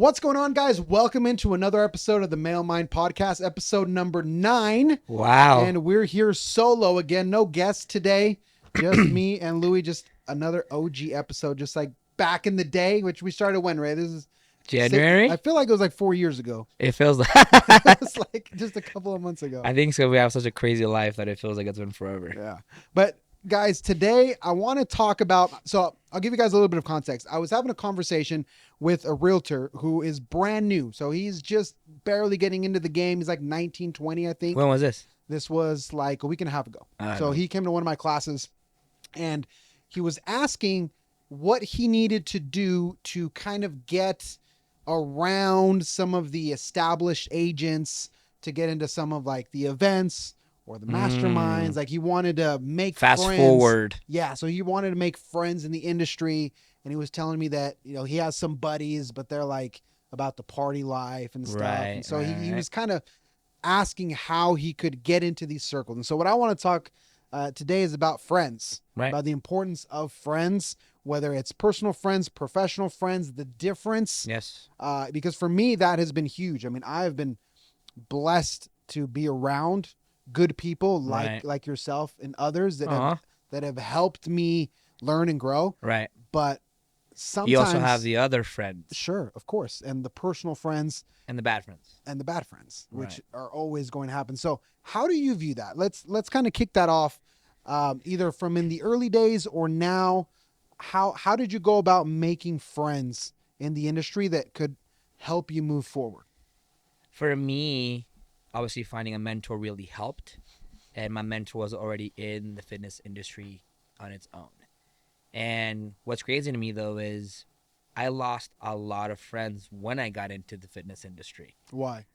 What's going on, guys? Welcome into another episode of the Male Mind Podcast, episode number 9. Wow. And we're here solo again. No guests today. Just me and Louie. Just another OG episode, just like back in the day, which we started when, Ray? This is January? I feel like it was like 4 years ago. It feels like It's like just a couple of months ago. I think so. We have such a crazy life that it feels like it's been forever. Yeah. But guys, today I want to talk about, so I'll give you guys a little bit of context. I was having a conversation with a realtor who is brand new. So he's just barely getting into the game. He's like 19, 20, I think. When was this? This was like a week and a half ago. So he came to one of my classes and he was asking what he needed to do to kind of get around some of the established agents, to get into some of like the events or the masterminds. Like he wanted to make Fast friends. forward. Yeah. So he wanted to make friends in the industry. And he was telling me that, you know, he has some buddies, but they're like about the party life and stuff. Right, And so right, he right. was kind of asking how he could get into these circles. And so what I want to talk today is about friends, Right. about the importance of friends, whether it's personal friends, professional friends, the difference. Yes. Because for me, that has been huge. I mean, I've been blessed to be around good people Right. like yourself and others that Uh-huh. have helped me learn and grow. Right. But sometimes You also have the other friends sure, of course, and the personal friends and the bad friends. and the bad friends, which Right. are always going to happen. So how do you view that? Let's kind of kick that off, either from in the early days or now. How did you go about making friends in the industry that could help you move forward? For me, obviously finding a mentor really helped. And my mentor was already in the fitness industry on its own. And what's crazy to me, though, is I lost a lot of friends when I got into the fitness industry. Why?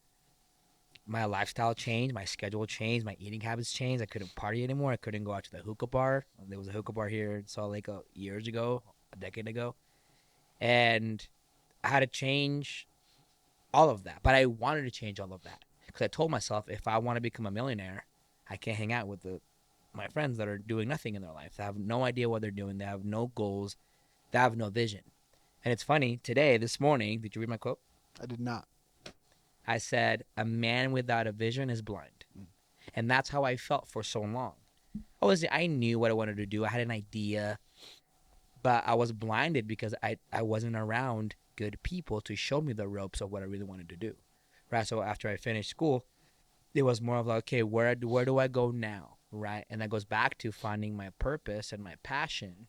My lifestyle changed, my schedule changed, my eating habits changed. I couldn't party anymore. I couldn't go out to the hookah bar. There was a hookah bar here in Salt Lake years ago, a decade ago. And I had to change all of that. But I wanted to change all of that because I told myself if I want to become a millionaire, I can't hang out with my friends that are doing nothing in their life. They have no idea what they're doing. They have no goals. They have no vision. And it's funny, this morning, did you read my quote? I did not. I said, a man without a vision is blind. And that's how I felt for so long. I knew what I wanted to do. I had an idea, but I was blinded because I wasn't around good people to show me the ropes of what I really wanted to do. Right? So after I finished school, it was more of like, okay, where do I go now? Right? And that goes back to finding my purpose and my passion.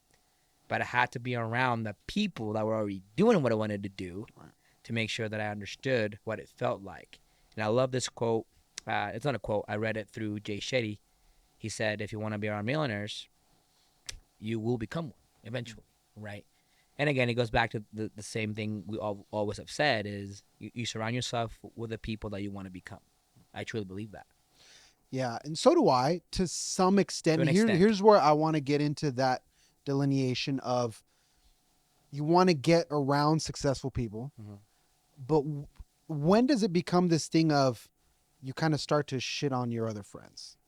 But I had to be around the people that were already doing what I wanted to do. Right. To make sure that I understood what it felt like. And I love this quote. It's not a quote. I read it through Jay Shetty. He said, if you want to be around millionaires, you will become one eventually, right? And again, it goes back to the same thing we always have said is you surround yourself with the people that you want to become. I truly believe that. Yeah, and so do I to some extent. To an extent. Here's where I want to get into that delineation of you want to get around successful people. Mhm. But when does it become this thing of you kind of start to shit on your other friends?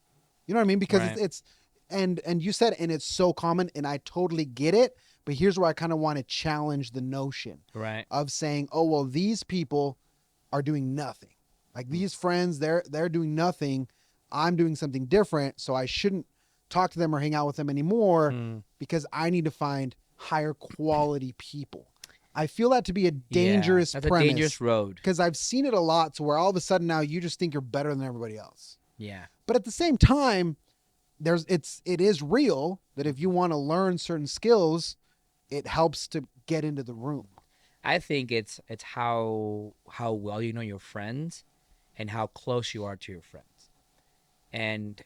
You know what I mean? Because Right. it's and you said, and it's so common, and I totally get it. But here's where I kind of want to challenge the notion Right. of saying, oh, well, these people are doing nothing. Like these friends, they're doing nothing. I'm doing something different. So I shouldn't talk to them or hang out with them anymore because I need to find higher quality people. I feel that to be a dangerous that's premise. a dangerous road. Because I've seen it a lot to where all of a sudden now you just think you're better than everybody else. Yeah. But at the same time, it is real that if you want to learn certain skills, it helps to get into the room. I think it's how well you know your friends and how close you are to your friends. And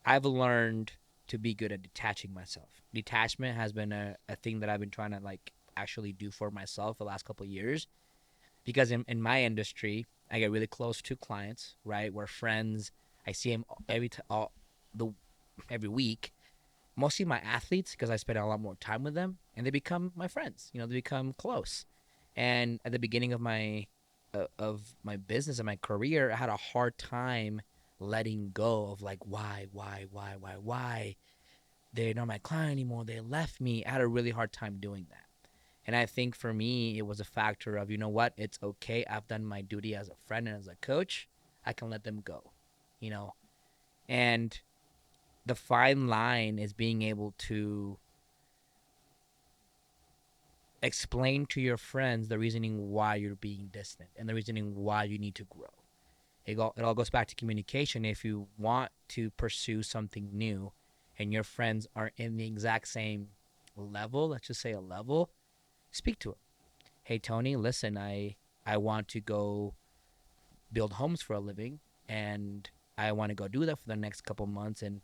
I've learned to be good at detaching myself. Detachment has been a thing that I've been trying to like actually do for myself the last couple of years. Because in my industry, I get really close to clients, right? We're friends. I see them every week. Mostly my athletes because I spend a lot more time with them, and they become my friends. You know, they become close. And at the beginning of my business and my career, I had a hard time letting go of like why they're not my client anymore. They left me. I had a really hard time doing that. And I think for me, it was a factor of, you know what, it's okay. I've done my duty as a friend and as a coach. I can let them go, you know. And the fine line is being able to explain to your friends the reasoning why you're being distant and the reasoning why you need to grow. It all goes back to communication. If you want to pursue something new and your friends are in the exact same level, let's just say a level, speak to them. Hey, Tony, listen, I want to go build homes for a living, and I want to go do that for the next couple months. And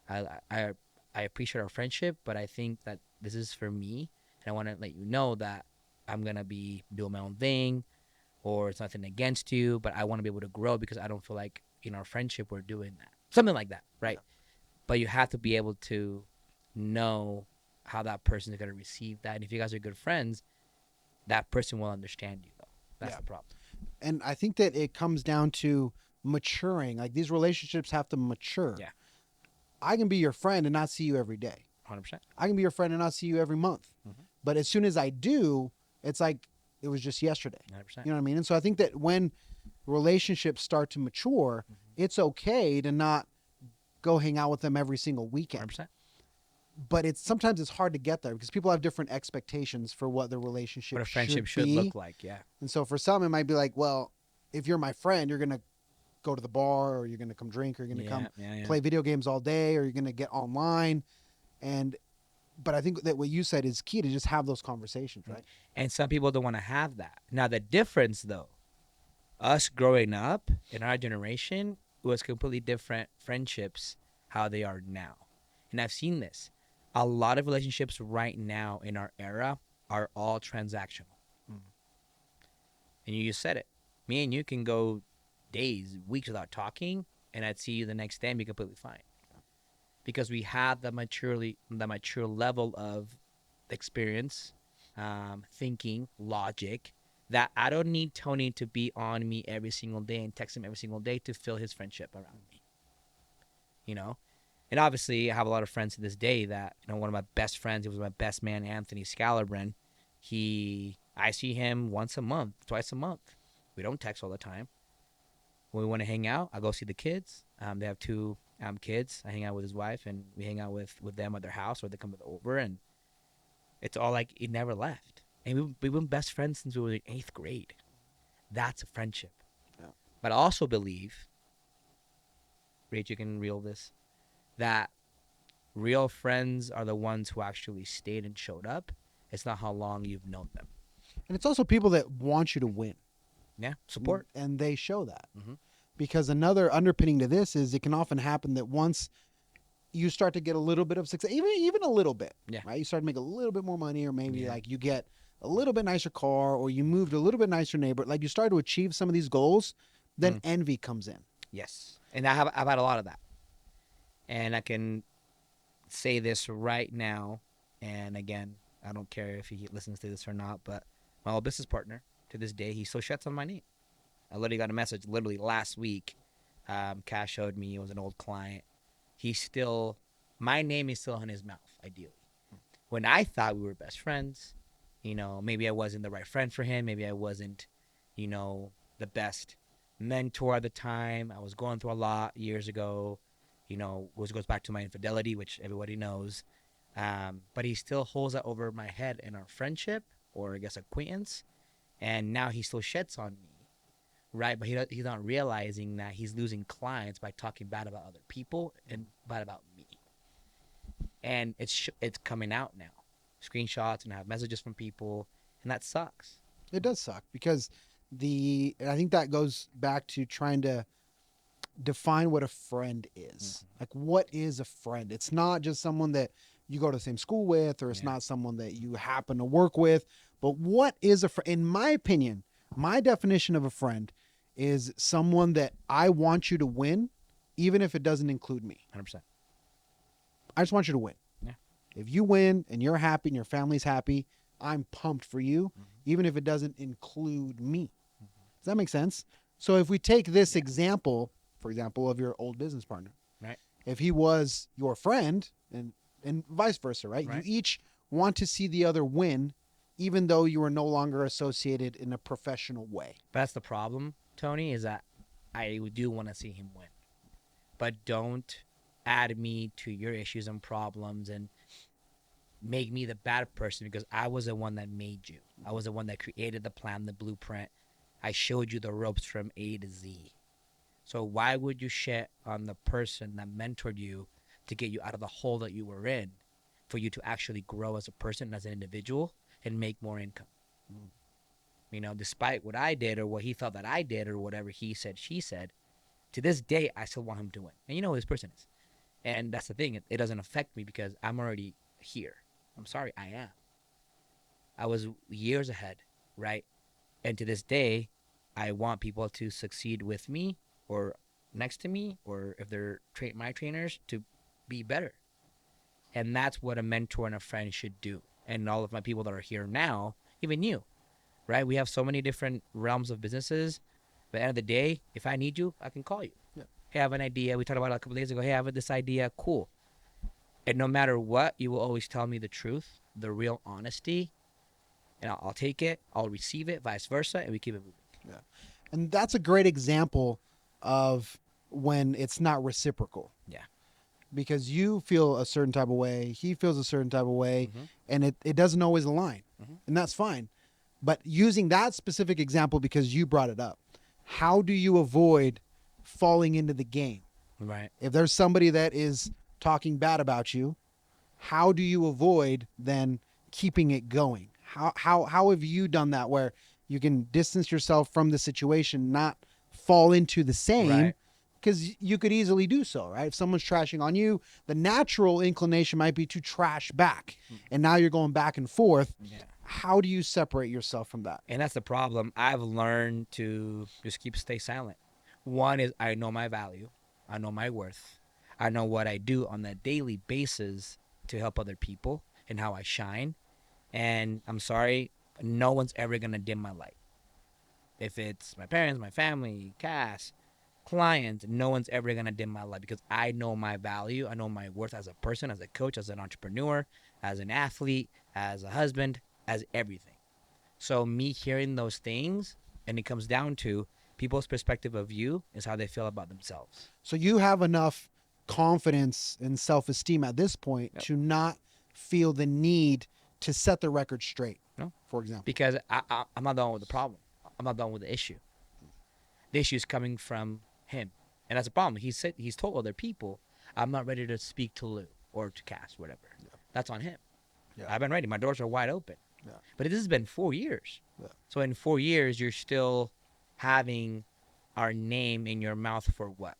I, I, I appreciate our friendship, but I think that this is for me. And I want to let you know that I'm going to be doing my own thing, or it's nothing against you, but I want to be able to grow because I don't feel like in our friendship we're doing that. Something like that, right? Yeah. But you have to be able to know how that person is going to receive that. And if you guys are good friends, that person will understand you, though. That's the problem. And I think that it comes down to maturing. Like, these relationships have to mature. Yeah. I can be your friend and not see you every day. 100%. I can be your friend and not see you every month. Mm-hmm. But as soon as I do, it's like it was just yesterday. 100%. You know what I mean? And so I think that when relationships start to mature, it's okay to not go hang out with them every single weekend. 100%. But sometimes it's hard to get there because people have different expectations for what the relationship what a friendship should be. Look like. Yeah. And so for some, it might be like, well, if you're my friend, you're going to go to the bar, or you're going to come drink, or you're going to come play video games all day, or you're going to get online. But I think that what you said is key, to just have those conversations, right? And some people don't want to have that. Now, the difference, though, us growing up in our generation was completely different friendships, how they are now. And I've seen this. A lot of relationships right now in our era are all transactional. Mm. And you just said it. Me and you can go days, weeks without talking, and I'd see you the next day and be completely fine. Because we have the mature level of experience, thinking, logic, that I don't need Tony to be on me every single day and text him every single day to feel his friendship around me. You know? And obviously, I have a lot of friends to this day that, you know, one of my best friends, he was my best man, Anthony Scalabrin. I see him once a month, twice a month. We don't text all the time. When we want to hang out, I go see the kids. They have two kids. I hang out with his wife, and we hang out with them at their house, or they come over, and it's all like it never left. And we've been best friends since we were in 8th grade. That's a friendship. Yeah. But I also believe, Rach, you can reel this, that real friends are the ones who actually stayed and showed up. It's not how long you've known them. And it's also people that want you to win. Yeah, support. And they show that. Mm-hmm. Because another underpinning to this is it can often happen that once you start to get a little bit of success, even a little bit, right? You start to make a little bit more money, or maybe like you get a little bit nicer car, or you moved to a little bit nicer neighbor. Like you start to achieve some of these goals, then envy comes in. Yes. And I've had a lot of that. And I can say this right now, and again, I don't care if he listens to this or not, but my old business partner, to this day, he still shuts on my name. I literally got a message last week. Cash showed me, it was an old client. My name is still on his mouth, ideally. When I thought we were best friends, you know, maybe I wasn't the right friend for him. Maybe I wasn't, you know, the best mentor at the time. I was going through a lot years ago. You know, which goes back to my infidelity, which everybody knows. But he still holds that over my head in our friendship, or I guess acquaintance. And now he still shits on me, right? But he's not realizing that he's losing clients by talking bad about other people and bad about me. And it's coming out now. Screenshots, and I have messages from people, and that sucks. It does suck because I think that goes back to trying to define what a friend is. Like, what is a friend? It's not just someone that you go to the same school with, or it's not someone that you happen to work with, but what is a friend? In my opinion, my definition of a friend is someone that I want you to win, even if it doesn't include me. 100%. I just want you to win. Yeah. If you win and you're happy and your family's happy, I'm pumped for you, even if it doesn't include me. Does that make sense? So if we take this example, for example, of your old business partner, right? If he was your friend, and vice versa, right? You each want to see the other win, even though you were no longer associated in a professional way. But that's the problem, Tony, is that I do want to see him win. But don't add me to your issues and problems and make me the bad person, because I was the one that made you. I was the one that created the plan, the blueprint. I showed you the ropes from A to Z. So why would you shit on the person that mentored you to get you out of the hole that you were in, for you to actually grow as a person, as an individual, and make more income? You know, despite what I did or what he felt that I did or whatever he said, she said, to this day, I still want him to win. And you know who this person is. And that's the thing. It doesn't affect me because I'm already here. I'm sorry, I am. I was years ahead, right? And to this day, I want people to succeed with me or next to me, or if they're my trainers, to be better. And that's what a mentor and a friend should do. And all of my people that are here now, even you, right? We have so many different realms of businesses. But at the end of the day, if I need you, I can call you. Yeah. Hey, I have an idea. We talked about it a couple of days ago. Hey, I have this idea. Cool. And no matter what, you will always tell me the truth, the real honesty. And I'll take it. I'll receive it, vice versa. And we keep it moving. Yeah. And that's a great example of when it's not reciprocal. Yeah. Because you feel a certain type of way, he feels a certain type of way, and it doesn't always align. And that's fine. But using that specific example, because you brought it up, how do you avoid falling into the game? Right. If there's somebody that is talking bad about you, how do you avoid then keeping it going? How have you done that where you can distance yourself from the situation, not fall into the same? Right. Because you could easily do so, right? If someone's trashing on you, the natural inclination might be to trash back. And now you're going back and forth. Yeah. How do you separate yourself from that? And that's the problem. I've learned to just stay silent. One is I know my value. I know my worth. I know what I do on a daily basis to help other people and how I shine. And I'm sorry, no one's ever going to dim my light. If it's my parents, my family, cast, clients, no one's ever going to dim my light, because I know my value. I know my worth as a person, as a coach, as an entrepreneur, as an athlete, as a husband, as everything. So me hearing those things, and it comes down to people's perspective of you is how they feel about themselves. So you have enough confidence and self-esteem at this point to not feel the need to set the record straight, no, for example. Because I'm not done with the problem. I'm not done with the issue. The issue is coming from him. And that's a problem. He's told other people, I'm not ready to speak to Lou or to Cass, whatever. Yeah. That's on him. Yeah. I've been ready. My doors are wide open. Yeah. But this has been 4 years. Yeah. So in 4 years, you're still having our name in your mouth for what?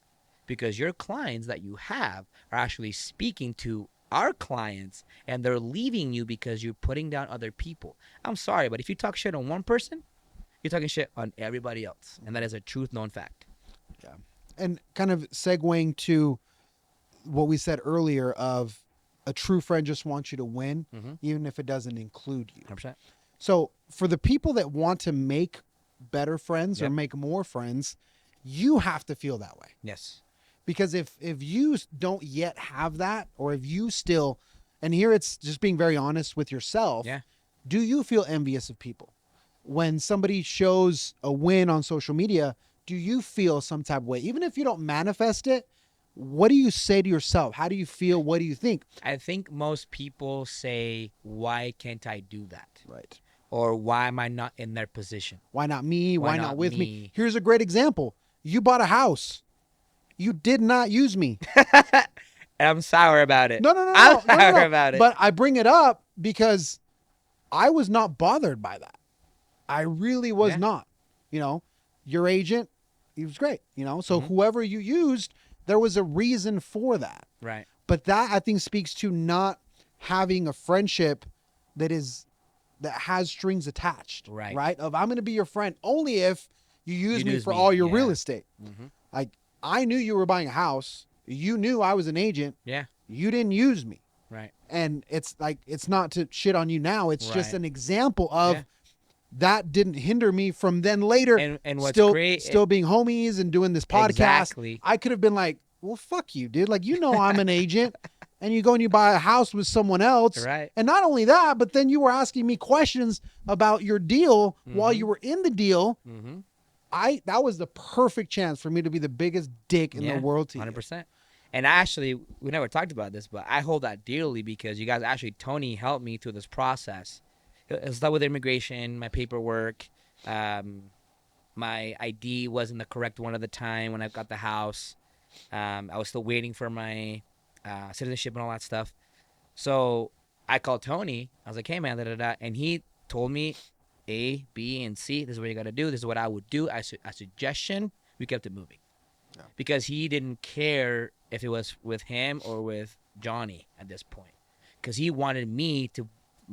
Because your clients that you have are actually speaking to our clients, and they're leaving you because you're putting down other people. I'm sorry, but if you talk shit on one person, you're talking shit on everybody else. And that is a truth known fact. Yeah. And kind of segueing to what we said earlier of a true friend just wants you to win, even if it doesn't include you. 100%. So for the people that want to make better friends or make more friends, you have to feel that way. Yes. Because if you don't yet have that, or if you still, and here it's just being very honest with yourself, do you feel envious of people? When somebody shows a win on social media, do you feel some type of way? Even if you don't manifest it, what do you say to yourself? How do you feel? What do you think? I think most people say, why can't I do that? Right. Or why am I not in their position? Why not me? Why not with me? Here's a great example. You bought a house. You did not use me. And I'm sour about it. No. I'm sour about it. But I bring it up because I was not bothered by that. I really was not. You know, your agent, he was great. You know, so whoever you used, there was a reason for that. Right. But that, I think, speaks to not having a friendship that has strings attached. Right. Right. Of I'm going to be your friend only if you use me for all your real estate. Like, I knew you were buying a house. You knew I was an agent. Yeah. You didn't use me. Right. And it's like, it's not to shit on you now. It's just an example of that didn't hinder me from then later. And what's still being homies and doing this podcast. Exactly. I could have been like, well, fuck you, dude. Like, you know, I'm an agent. and you go and you buy a house with someone else. Right. And not only that, but then you were asking me questions about your deal while you were in the deal. Mm-hmm. That was the perfect chance for me to be the biggest dick in the world to 100%. you. And actually, we never talked about this, but I hold that dearly because you guys actually, Tony helped me through this process. It started with immigration, my paperwork. My ID wasn't the correct one at the time when I got the house. I was still waiting for my citizenship and all that stuff. So I called Tony. I was like, hey, man, da, da, da. And he told me A, B, and C. This is what you got to do. This is what I would do. A suggestion, we kept it moving. Yeah. Because he didn't care if it was with him or with Johnny at this point. Because he wanted me to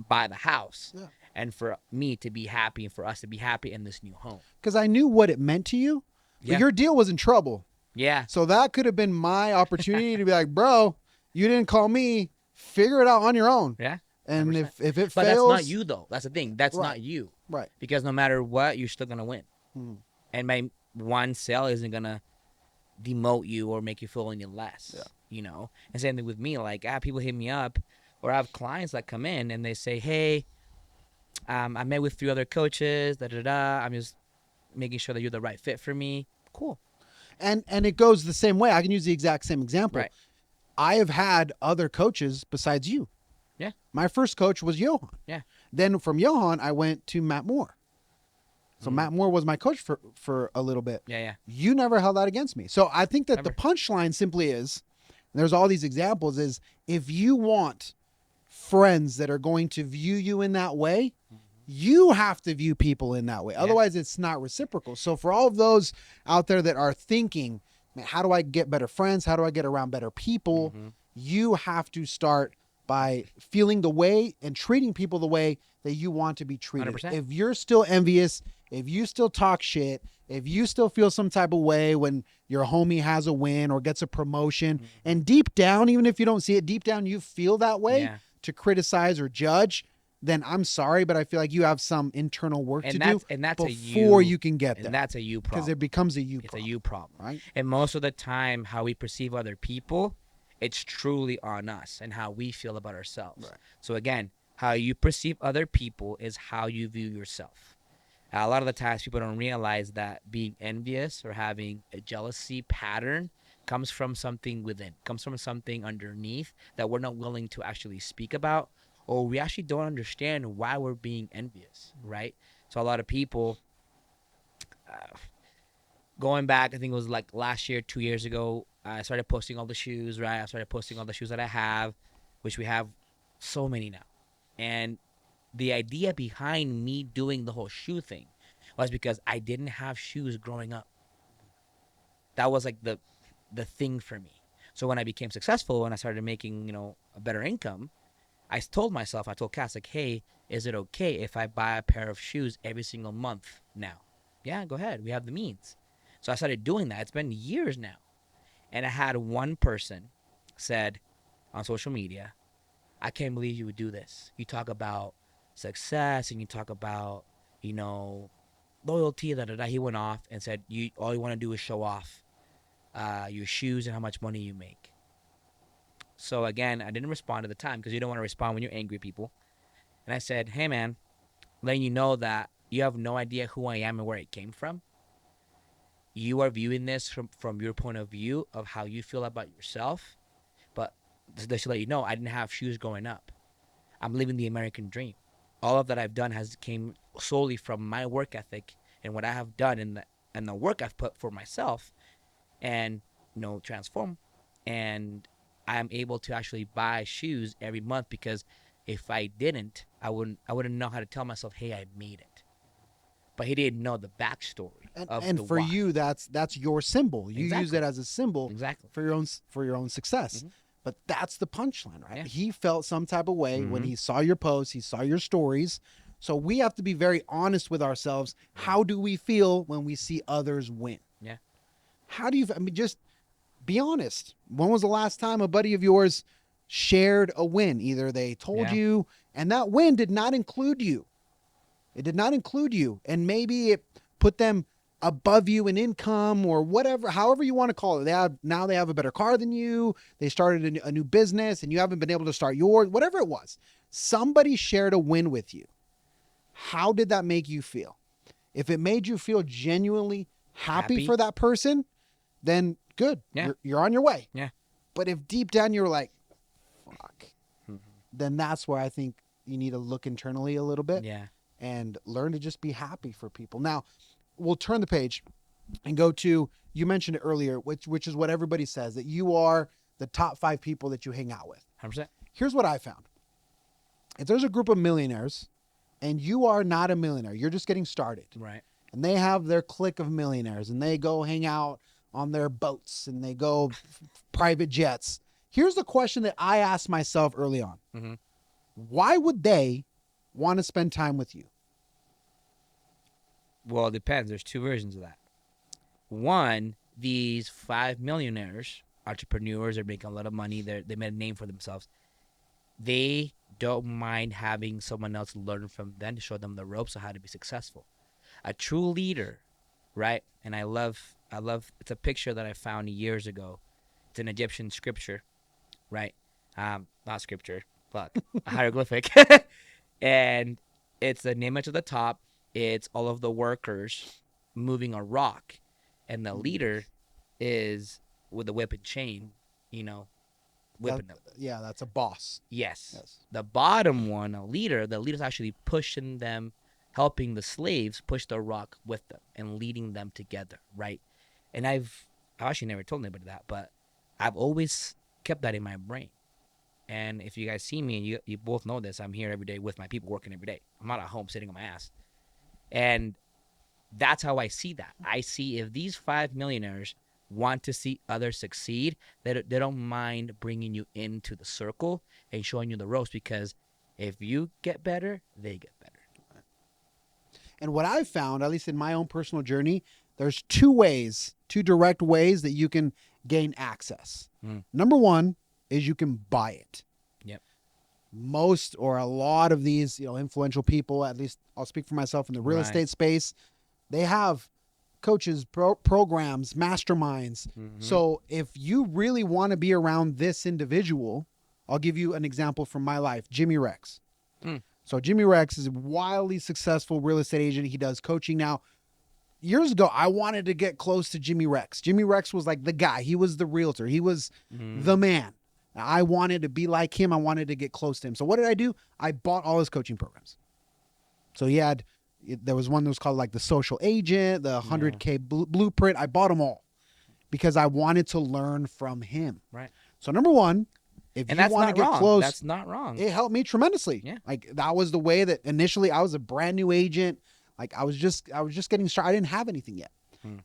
buy the house. Yeah. And for me to be happy and for us to be happy in this new home. Because I knew what it meant to you. But your deal was in trouble. Yeah. So that could have been my opportunity to be like, bro, you didn't call me. Figure it out on your own. Yeah. 100%. And if it fails. But that's not you, though. That's the thing. That's not you. Right. Because no matter what, you're still going to win. And my one sale isn't going to demote you or make you feel any less. Yeah. You know? And same thing with me. Like, I have people hit me up or I have clients that come in and they say, hey, I met with 3 other coaches, I'm just making sure that you're the right fit for me. Cool. And it goes the same way. I can use the exact same example. Right. I have had other coaches besides you. Yeah. My first coach was Johan. Yeah. Then from Johan, I went to Matt Moore. So Matt Moore was my coach for a little bit. Yeah, yeah. You never held that against me. So I think that the punchline simply is, and there's all these examples, is if you want friends that are going to view you in that way, you have to view people in that way. Yeah. Otherwise, it's not reciprocal. So for all of those out there that are thinking, man, how do I get better friends? How do I get around better people? You have to start by feeling the way and treating people the way that you want to be treated. 100%. If you're still envious, if you still talk shit, if you still feel some type of way when your homie has a win or gets a promotion, and deep down, even if you don't see it, deep down you feel that way to criticize or judge, then I'm sorry, but I feel like you have some internal work to do before you can get there. And that's a you problem. Because it becomes a you problem. It's a you problem. Right? And most of the time, how we perceive other people, it's truly on us and how we feel about ourselves. Right. So again, how you perceive other people is how you view yourself. A lot of the times people don't realize that being envious or having a jealousy pattern comes from something within, comes from something underneath that we're not willing to actually speak about, or we actually don't understand why we're being envious, right? So a lot of people, going back, I think it was like last year, 2 years ago, I started posting all the shoes, right? I started posting all the shoes that I have, which we have so many now. And the idea behind me doing the whole shoe thing was because I didn't have shoes growing up. That was like the thing for me. So when I became successful and I started making, a better income, I told Cass, like, hey, is it okay if I buy a pair of shoes every single month now? Yeah, go ahead. We have the means. So I started doing that. It's been years now. And I had one person said on social media, I can't believe you would do this. You talk about success and you talk about, loyalty, He went off and said, all you want to do is show off your shoes and how much money you make. So again, I didn't respond at the time because you don't want to respond when you're angry at people. And I said, hey man, letting you know that you have no idea who I am and where it came from. You are viewing this from your point of view of how you feel about yourself. But just to let you know, I didn't have shoes growing up. I'm living the American dream. All of that I've done came solely from my work ethic and what I have done and the work I've put for myself and, transform. And I'm able to actually buy shoes every month because if I didn't, I wouldn't know how to tell myself, hey, I made it. But he didn't know the backstory and for why. You, that's your symbol. You use it as a symbol for your own success. But that's the punchline, right? Yeah. He felt some type of way when he saw your posts, he saw your stories. So we have to be very honest with ourselves. How do we feel when we see others win? Yeah. How do you? Just be honest. When was the last time a buddy of yours shared a win? Either they told you, and that win did not include you. It did not include you. And maybe it put them above you in income or whatever, however you want to call it. They have a better car than you. They started a new business and you haven't been able to start yours, whatever it was. Somebody shared a win with you. How did that make you feel? If it made you feel genuinely happy for that person, then good. Yeah. You're on your way. Yeah. But if deep down you're like, fuck, then that's where I think you need to look internally a little bit. Yeah. And learn to just be happy for people. Now, we'll turn the page and go to, you mentioned it earlier, which is what everybody says, that you are the top 5 people that you hang out with. 100%. Here's what I found. If there's a group of millionaires and you are not a millionaire, you're just getting started. Right. And they have their clique of millionaires and they go hang out on their boats and they go private jets. Here's the question that I asked myself early on. Mm-hmm. Why would they want to spend time with you? Well, it depends. There's 2 versions of that. One, these 5 millionaires, entrepreneurs, are making a lot of money. They made a name for themselves. They don't mind having someone else learn from them to show them the ropes of how to be successful. A true leader, right? And I love. It's a picture that I found years ago. It's an Egyptian scripture, right? Not scripture, but a hieroglyphic. And it's an image at the top. It's all of the workers moving a rock, and the leader is with a whip and chain, whipping them. Yeah, that's a boss. Yes. The bottom one, the leader's actually pushing them, helping the slaves push the rock with them and leading them together, right? And I've actually never told anybody that, but I've always kept that in my brain. And if you guys see me, and you both know this, I'm here every day with my people working every day. I'm not at home sitting on my ass. And that's how I see that. I see if these 5 millionaires want to see others succeed, they don't mind bringing you into the circle and showing you the ropes, because if you get better, they get better. And what I've found, at least in my own personal journey, there's 2 direct ways that you can gain access. Number 1 is you can buy it. Yep. Most or a lot of these, influential people, at least I'll speak for myself in the real estate space, they have coaches, programs, masterminds. Mm-hmm. So if you really want to be around this individual, I'll give you an example from my life, Jimmy Rex. So Jimmy Rex is a wildly successful real estate agent. He does coaching now. Years ago, I wanted to get close to Jimmy Rex. Jimmy Rex was like the guy. He was the realtor. He was the man. I wanted to be like him. I wanted to get close to him. So what did I do? I bought all his coaching programs. So there was one that was called like the Social Agent, the 100K Blueprint. I bought them all because I wanted to learn from him. Right. So number 1, if you want to get close, that's not wrong. It helped me tremendously. Yeah. Like that was the way that initially I was a brand new agent. Like I was just getting started. I didn't have anything yet,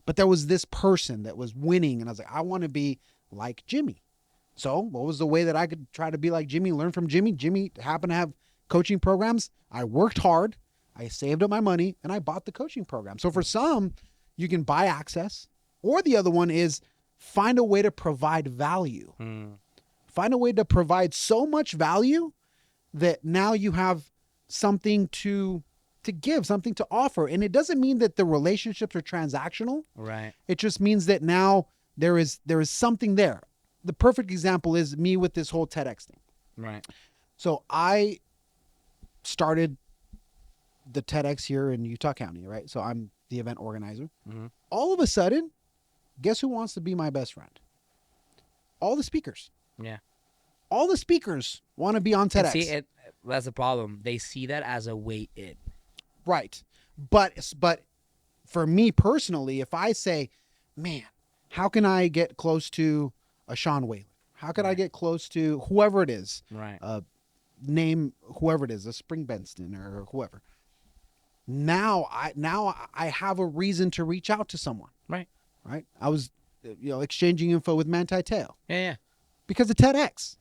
but there was this person that was winning, and I was like, I want to be like Jimmy. So what was the way that I could try to be like Jimmy, learn from Jimmy? Jimmy happened to have coaching programs. I worked hard. I saved up my money and I bought the coaching program. So for some, you can buy access, or the other one is find a way to provide value. Find a way to provide so much value that now you have something to give, something to offer. And it doesn't mean that the relationships are transactional. Right. It just means that now there is something there. The perfect example is me with this whole TEDx thing. Right. So I started the TEDx here in Utah County, right? So I'm the event organizer. All of a sudden, guess who wants to be my best friend? All the speakers. Yeah. All the speakers want to be on TEDx. And see, that's the problem. They see that as a way in. Right. But for me personally, if I say, man, how can I get close to a Sean Whalen? How can I get close to whoever it is? Right. Name whoever it is, a Spring Benston or whoever. Now I have a reason to reach out to someone. Right. Right. I was, exchanging info with Manti Te'o. Yeah. Because of TEDx.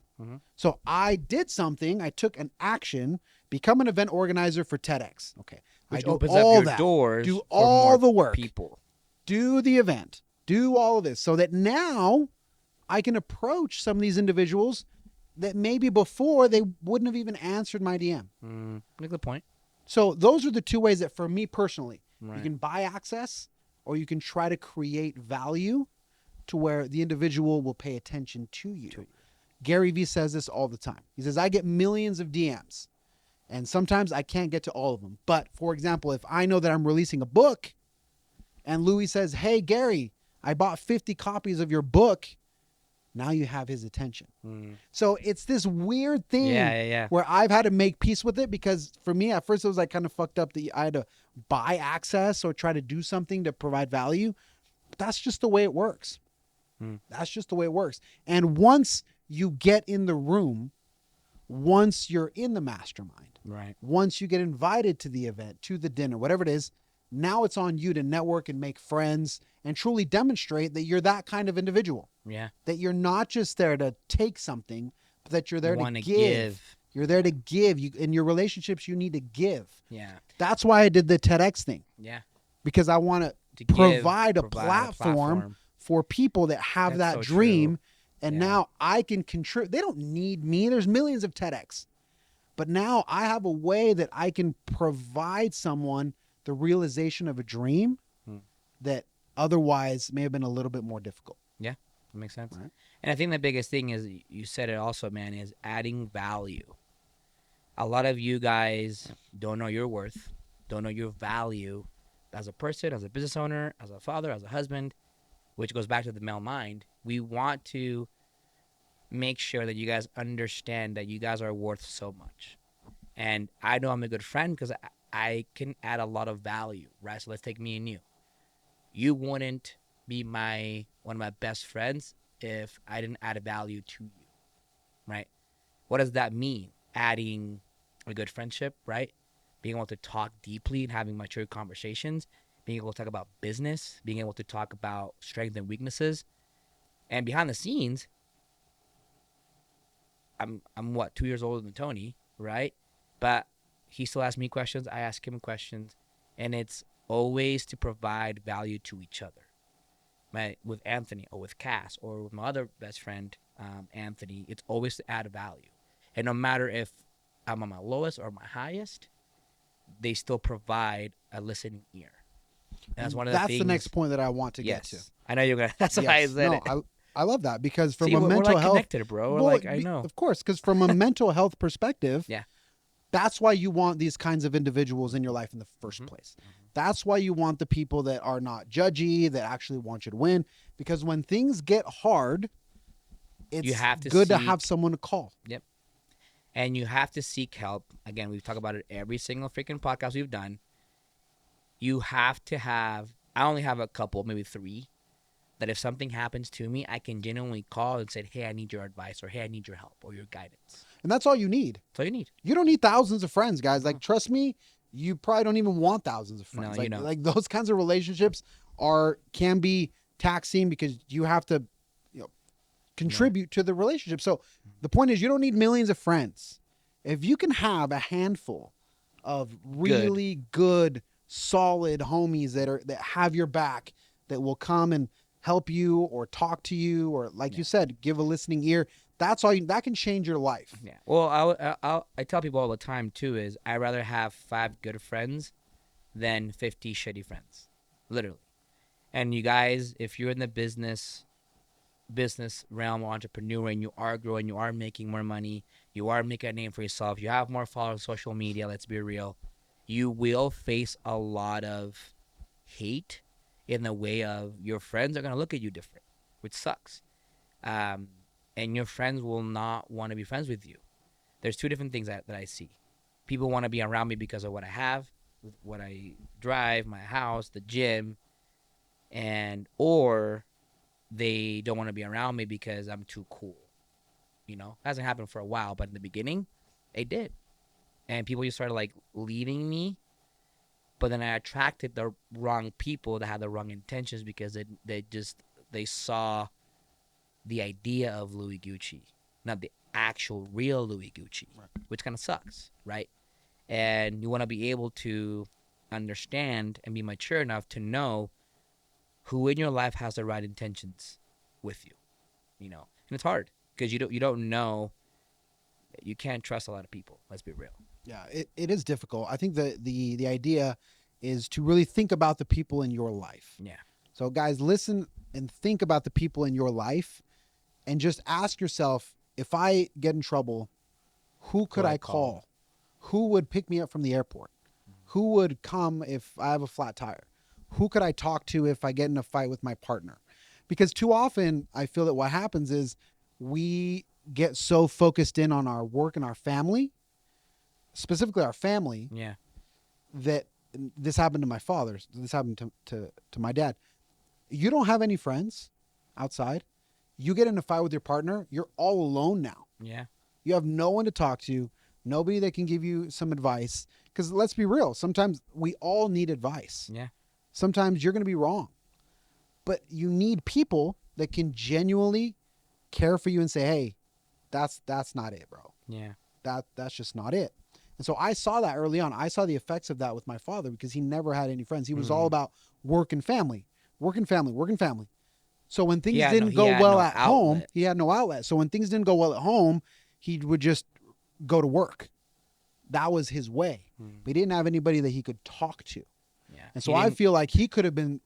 So I did something. I took an action, become an event organizer for TEDx. Okay. Which I do opens all up your that. doors. Do for all more the work. People. Do the event. Do all of this so that now I can approach some of these individuals that maybe before they wouldn't have even answered my DM. Good point. So those are the 2 ways that for me personally, Right. you can buy access or you can try to create value to where the individual will pay attention to you. Gary Vee says this all the time. He says, I get millions of DMs, and sometimes I can't get to all of them. But for example, if I know that I'm releasing a book and Louie says, hey, Gary, I bought 50 copies of your book. Now you have his attention. So it's this weird thing where I've had to make peace with it, because for me, at first it was like kind of fucked up that I had to buy access or try to do something to provide value. But that's just the way it works. That's just the way it works. And once you get in the room, once you're in the mastermind, right? Once you get invited to the event, to the dinner, whatever it is, now it's on you to network and make friends and truly demonstrate that you're that kind of individual. Yeah. That you're not just there to take something, but that you're there to give. You're there to give. You, in your relationships, you need to give. Yeah. That's why I did the TEDx thing. Yeah. Because I want to provide a platform for people that have that dream. And now I can contribute. They don't need me. There's millions of TEDx. But now I have a way that I can provide someone the realization of a dream that otherwise may have been a little bit more difficult. Yeah, that makes sense. Right. And I think the biggest thing is, you said it also, man, is adding value. A lot of you guys don't know your worth, don't know your value as a person, as a business owner, as a father, as a husband, which goes back to the male mind. We want to make sure that you guys understand that you guys are worth so much. And I know I'm a good friend because I can add a lot of value, right? So let's take me and you. You wouldn't be one of my best friends if I didn't add a value to you, right? What does that mean? Adding a good friendship, right? Being able to talk deeply and having mature conversations, being able to talk about business, being able to talk about strengths and weaknesses. And behind the scenes, I'm 2 years older than Tony, right? But he still asks me questions, I ask him questions, and it's always to provide value to each other. Right? With Anthony or with Cass or with my other best friend, Anthony, it's always to add value. And no matter if I'm on my lowest or my highest, they still provide a listening ear. And that's one of the things. That's the next point that I want to get to. I know you're going to. That's why I said it. I love that, because from a mental we're like health, connected, bro. We're I know. Of course, because from a mental health perspective, yeah, that's why you want these kinds of individuals in your life in the first place. That's why you want the people that are not judgy, that actually want you to win. Because when things get hard, it's good to have someone to call. Yep. And you have to seek help. Again, we've talked about it every single freaking podcast we've done. You have to have, I only have a couple, maybe 3, that if something happens to me, I can genuinely call and say, hey, I need your advice, or hey, I need your help or your guidance. And that's all you need. That's all you need. You don't need thousands of friends, guys. Like, trust me, you probably don't even want thousands of friends. No, like those kinds of relationships can be taxing, because you have to, contribute to the relationship. So the point is, you don't need millions of friends. If you can have a handful of really good solid homies that have your back, that will come and help you or talk to you, or like you said, give a listening ear, that's all that can change your life. Yeah. Well, I tell people all the time too, is I'd rather have 5 good friends than 50 shitty friends, literally. And you guys, if you're in the business realm, or entrepreneur, and you are growing, you are making more money, you are making a name for yourself, you have more followers on social media, let's be real, you will face a lot of hate in the way of your friends are going to look at you different, which sucks. And your friends will not want to be friends with you. There's 2 different things that I see. People want to be around me because of what I have, what I drive, my house, the gym, or they don't want to be around me because I'm too cool. It hasn't happened for a while, but in the beginning, it did. And people just started leaving me, but then I attracted the wrong people that had the wrong intentions, because they saw the idea of Louie Gucci, not the actual real Louie Gucci, which kind of sucks, right? And you want to be able to understand and be mature enough to know who in your life has the right intentions with you, and it's hard because you don't know. You can't trust a lot of people. Let's be real. Yeah, it is difficult. I think the idea is to really think about the people in your life. Yeah. So guys, listen and think about the people in your life and just ask yourself, if I get in trouble, who could I call? Who would pick me up from the airport? Who would come if I have a flat tire? Who could I talk to if I get in a fight with my partner? Because too often I feel that what happens is we get so focused in on our work and our family, specifically our family, Yeah. that this happened to my father. This happened to my dad. You don't have any friends outside. You get in a fight with your partner, you're all alone now. Yeah. You have no one to talk to, nobody that can give you some advice. Because let's be real, sometimes we all need advice. Yeah. Sometimes you're going to be wrong. But you need people that can genuinely care for you and say, hey, that's not it, bro. Yeah. That's just not it. And so I saw that early on. I saw the effects of that with my father because he never had any friends. He was all about work and family, work and family, work and family. So when things didn't go well at home, he had no outlet. So when things didn't go well at home, he would just go to work. That was his way. But he didn't have anybody that he could talk to. Yeah. And so I feel like he could have been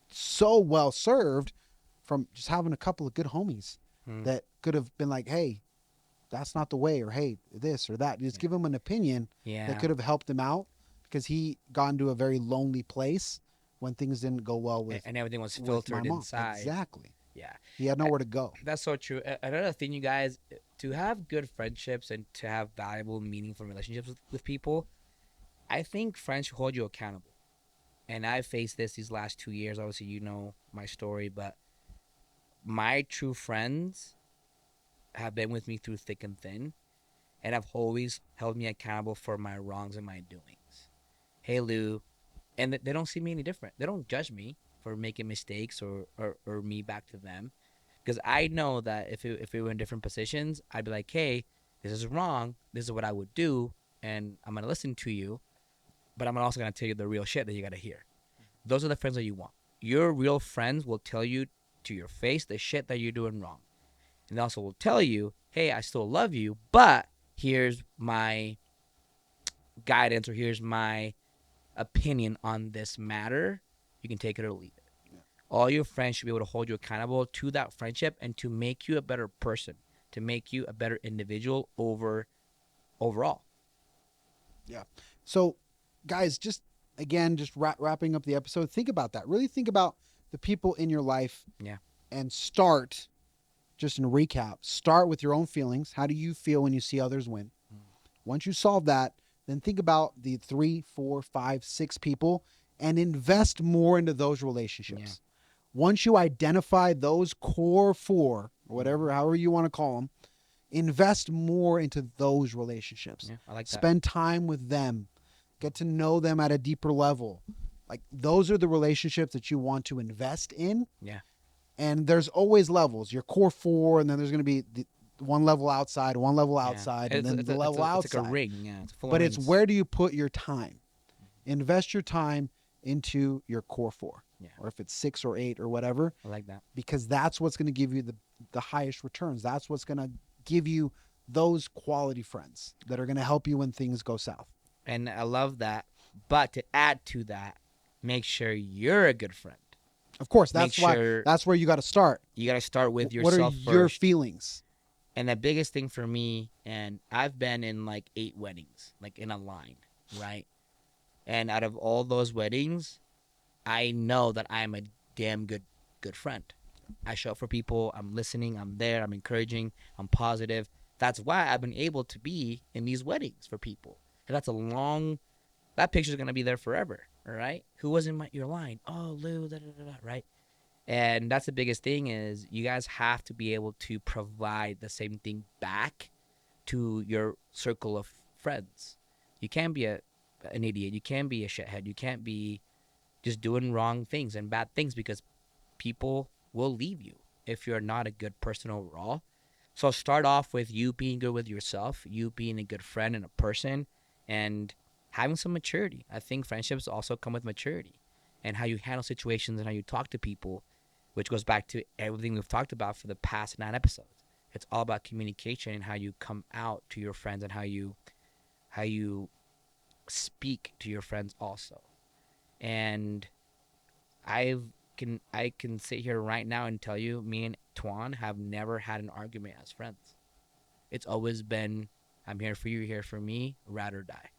so well served from just having a couple of good homies that could have been like, hey, that's not the way, or hey, this or that. Just give him an opinion that could have helped him out, because he got into a very lonely place when things didn't go well with, and everything was filtered inside. Exactly. Yeah. He had nowhere to go. That's so true. Another thing, you guys, to have good friendships and to have valuable, meaningful relationships with people, I think friends should hold you accountable. And I've faced this these last 2 years. Obviously, you know my story, but my true friends have been with me through thick and thin, and have always held me accountable for my wrongs and my doings. Hey, Lou, and they don't see me any different. They don't judge me for making mistakes or me back to them, because I know that if we were in different positions, I'd be like, hey, this is wrong. This is what I would do, and I'm gonna listen to you, but I'm also gonna tell you the real shit that you gotta hear. Those are the friends that you want. Your real friends will tell you to your face the shit that you're doing wrong. And they also will tell you, hey, I still love you, but here's my guidance, or here's my opinion on this matter. You can take it or leave it. Yeah. All your friends should be able to hold you accountable to that friendship and to make you a better person, to make you a better individual overall. Yeah. So, guys, just wrapping up the episode, think about that. Really think about the people in your life. Yeah. And start, just in a recap, start with your own feelings. How do you feel when you see others win? Once you solve that, then think about the 3, 4, 5, 6 people and invest more into those relationships. Yeah. Once you identify those core 4, or whatever, however you want to call them, invest more into those relationships. Yeah, I like that. Spend time with them. Get to know them at a deeper level. Like, those are the relationships that you want to invest in. Yeah. And there's always levels. Your core 4, and then there's going to be one level outside, and then the level outside. It's like a ring. Yeah, it's full but of it's rings. where do you put your time? Invest your time into your core 4. Yeah. Or if it's 6 or 8 or whatever. I like that. Because that's what's going to give you the highest returns. That's what's going to give you those quality friends that are going to help you when things go south. And I love that. But to add to that, make sure you're a good friend. Of course, that's where you got to start. You got to start with yourself first. What are your feelings? And the biggest thing for me, and I've been in like 8 weddings, like in a line, right? And out of all those weddings, I know that I'm a damn good friend. I show up for people. I'm listening. I'm there. I'm encouraging. I'm positive. That's why I've been able to be in these weddings for people. And that picture's going to be there forever, all right? Who was in your line? Oh, Lou, right? And that's the biggest thing, is you guys have to be able to provide the same thing back to your circle of friends. You can't be an idiot. You can't be a shithead. You can't be just doing wrong things and bad things, because people will leave you if you're not a good person overall. So start off with you being good with yourself, you being a good friend and a person, and having some maturity. I think friendships also come with maturity, and how you handle situations and how you talk to people, which goes back to everything we've talked about for the past 9 episodes. It's all about communication and how you come out to your friends and how you speak to your friends also. And I can sit here right now and tell you, me and Tuan have never had an argument as friends. It's always been, I'm here for you, you're here for me, ride or die.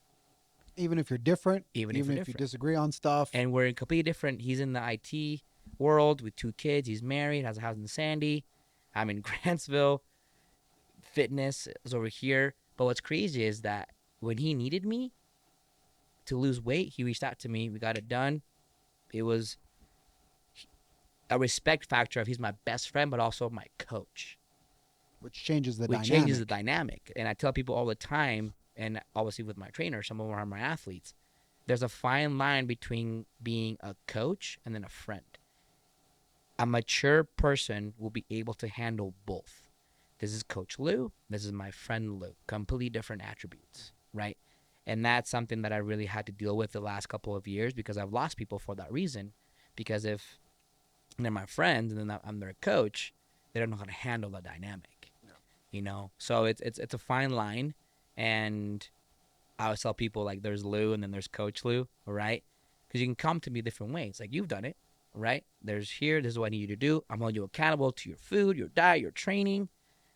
Even if you're different, Even if different. you disagree on stuff. And we're completely different. He's in the IT world with 2 kids. He's married, has a house in Sandy. I'm in Grantsville. Fitness is over here. But what's crazy is that when he needed me to lose weight, he reached out to me. We got it done. It was a respect factor of he's my best friend, but also my coach. Which changes the dynamic. Which changes the dynamic. And I tell people all the time, and obviously with my trainer, some of them are my athletes, there's a fine line between being a coach and then a friend. A mature person will be able to handle both. This is Coach Lou. This is my friend Lou. Completely different attributes, right? And that's something that I really had to deal with the last couple of years because I've lost people for that reason. Because if they're my friends and then I'm their coach, they don't know how to handle the dynamic, you know? So it's a fine line. And I always tell people, like, there's Lou and then there's Coach Lou, right? Because you can come to me different ways. Like, you've done it, right? This is what I need you to do. I'm holding you accountable to your food, your diet, your training.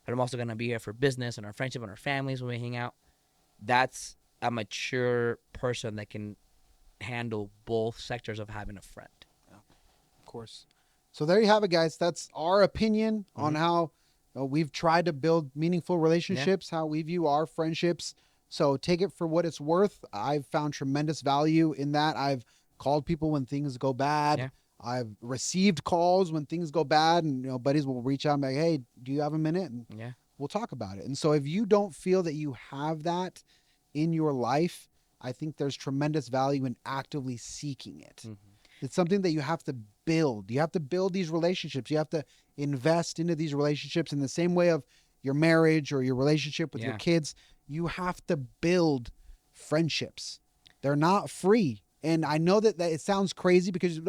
But I'm also going to be here for business and our friendship and our families when we hang out. That's a mature person that can handle both sectors of having a friend. Yeah, of course. So there you have it, guys. That's our opinion on how we've tried to build meaningful relationships, how we view our friendships. So take it for what it's worth. I've found tremendous value in that. I've called people when things go bad. Yeah. I've received calls when things go bad, and buddies will reach out and be like, "Hey, do you have a minute?" And we'll talk about it. And so if you don't feel that you have that in your life, I think there's tremendous value in actively seeking it. It's something that you have to build. You have to build these relationships. You have to invest into these relationships in the same way of your marriage or your relationship with your kids. You have to build friendships. They're not free. And I know that it sounds crazy because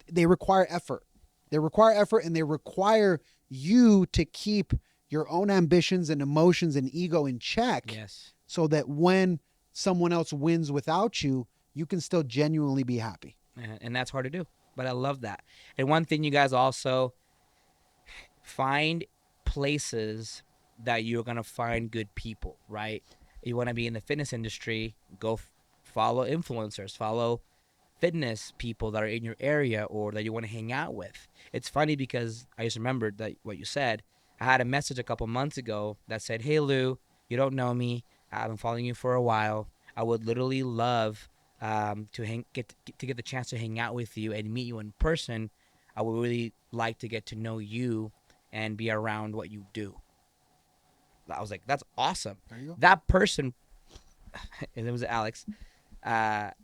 they require effort. They require effort, and they require you to keep your own ambitions and emotions and ego in check. Yes. So that when someone else wins without you, you can still genuinely be happy. And that's hard to do. But I love that. And one thing you guys also find places that you're going to find good people, right? You want to be in the fitness industry, go follow influencers, follow fitness people that are in your area or that you want to hang out with. It's funny because I just remembered that what you said. I had a message a couple months ago that said, "Hey Lou, you don't know me. I've been following you for a while. I would literally love to get the chance to hang out with you and meet you in person. I would really like to get to know you and be around what you do." I was like, that's awesome. There you go. That person, and it was Alex, after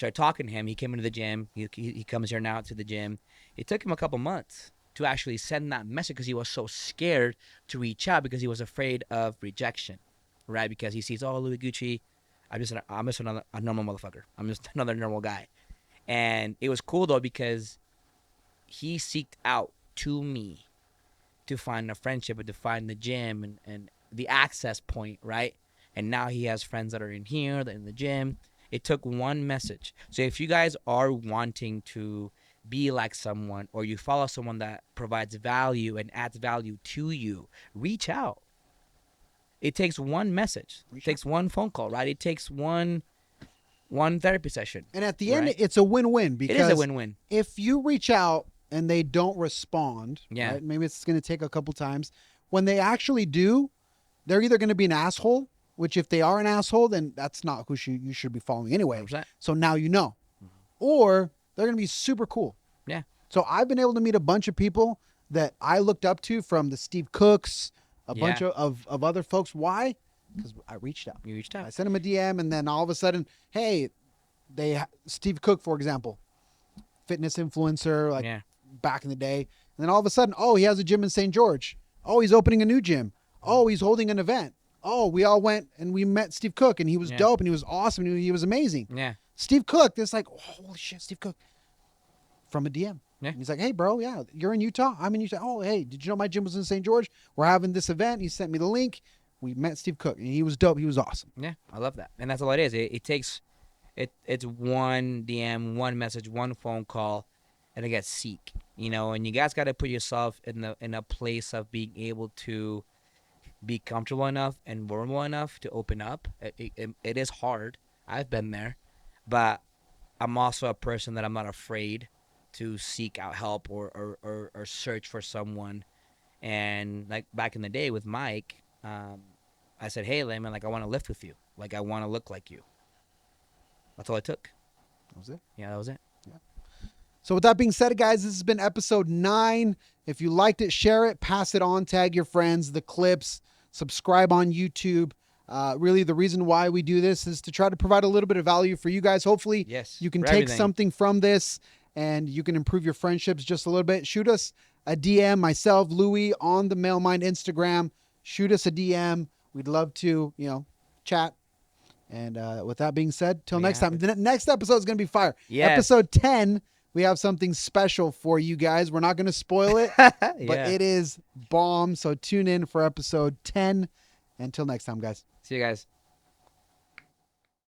I talked to him, he came into the gym. He comes here now to the gym. It took him a couple months to actually send that message because he was so scared to reach out because he was afraid of rejection, right? Because he sees, oh, Louie Gucci, I'm just a normal motherfucker. I'm just another normal guy. And it was cool, though, because he seeked out to me to find a friendship and to find the gym and the access point, right? And now he has friends that are in here, in the gym. It took one message. So if you guys are wanting to be like someone or you follow someone that provides value and adds value to you, reach out. It takes one message. It takes one phone call, right? It takes one therapy session. And at the end, it's a win-win because it is a win-win. If you reach out and they don't respond, right? Maybe it's going to take a couple times. When they actually do, they're either going to be an asshole, which if they are an asshole, then that's not who you should be following anyway. 100%. So now you know. Or they're going to be super cool. Yeah. So I've been able to meet a bunch of people that I looked up to, from the Steve Cooks, a bunch of other folks. Why? Because I reached out. You reached out. I sent him a DM, and then all of a sudden, hey, Steve Cook, for example, fitness influencer, back in the day. And then all of a sudden, oh, he has a gym in St. George. Oh, he's opening a new gym. Oh, he's holding an event. Oh, we all went and we met Steve Cook, and he was dope, and he was awesome, and he was amazing. Yeah. Steve Cook, it's like, oh, holy shit, Steve Cook. From a DM. Yeah. And he's like, hey, bro, you're in Utah? I'm in Utah. Oh, hey, did you know my gym was in St. George? We're having this event. He sent me the link. We met Steve Cook, and he was dope. He was awesome. Yeah, I love that. And that's all it is. It takes It's one DM, one message, one phone call, and it gets seek. You know, and you guys got to put yourself in a place of being able to be comfortable enough and vulnerable enough to open up. It is hard. I've been there, but I'm also a person that I'm not afraid to seek out help or search for someone. And like back in the day with Mike, I said, "Hey, Layman, like I want to lift with you. Like I want to look like you." That's all it took. That was it. Yeah, that was it. So with that being said, guys, this has been episode 9. If you liked it, share it, pass it on, tag your friends, the clips, subscribe on YouTube. Really, the reason why we do this is to try to provide a little bit of value for you guys. Hopefully, Yes, you can for take everything. something from this and you can improve your friendships just a little bit. Shoot us a DM, myself, Louie, on the Mailmind Instagram. Shoot us a DM. We'd love to, chat. And with that being said, till next time. The next episode is going to be fire. Yes. Episode 10, we have something special for you guys. We're not going to spoil it, but Yeah. it is bomb. So tune in for episode 10. Until next time, guys. See you guys.